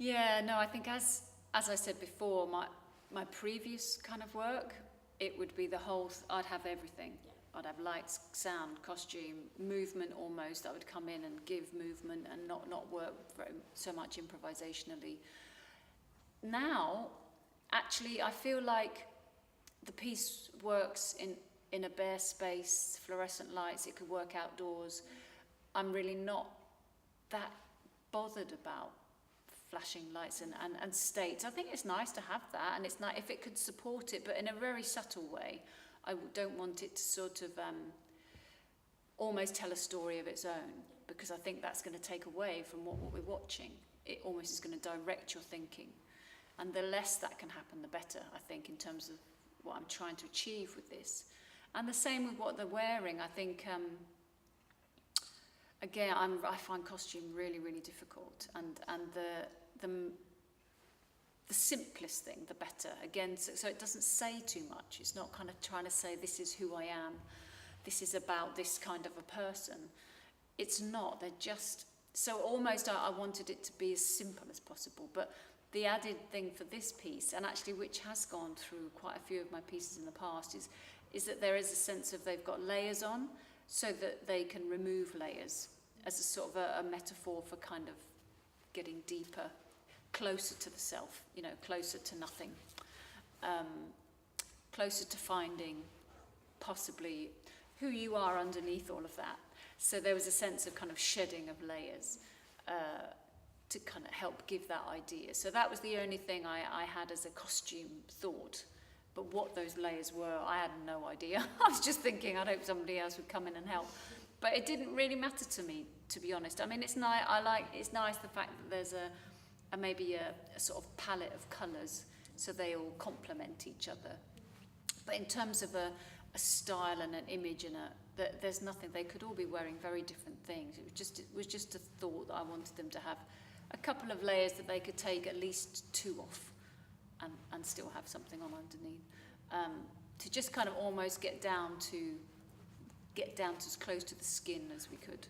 Yeah, no, I think as I said before, my previous kind of work, it would be the whole, I'd have everything. Yeah. I'd have lights, sound, costume, movement almost. I would come in and give movement and not work so much improvisationally. Now, actually, I feel like the piece works in a bare space, fluorescent lights, it could work outdoors. I'm really not that bothered about flashing lights and states. I think it's nice to have that, and it's nice if it could support it, but in a very subtle way. I don't want it to sort of almost tell a story of its own, because I think that's going to take away from what we're watching. It almost is going to direct your thinking. And the less that can happen, the better, I think, in terms of what I'm trying to achieve with this. And the same with what they're wearing. I think, again, I find costume really, really difficult. And the simplest thing, the better. Again, so it doesn't say too much. It's not kind of trying to say, this is who I am. This is about this kind of a person. It's not. They're just... So almost I wanted it to be as simple as possible. But the added thing for this piece, and actually which has gone through quite a few of my pieces in the past, is that there is a sense of they've got layers on, so that they can remove layers as a sort of a metaphor for kind of getting deeper, closer to the self, you know, closer to nothing, closer to finding possibly who you are underneath all of that. So there was a sense of kind of shedding of layers to kind of help give that idea. So that was the only thing I had as a costume thought. But what those layers were, I had no idea. I was just thinking, I'd hope somebody else would come in and help. But it didn't really matter to me, to be honest. I mean, it's nice. It's nice the fact that there's maybe a sort of palette of colours, so they all complement each other. But in terms of a style and an image and there's nothing. They could all be wearing very different things. It was just a thought that I wanted them to have a couple of layers that they could take at least two off, and still have something on underneath. To just kind of almost get down to as close to the skin as we could.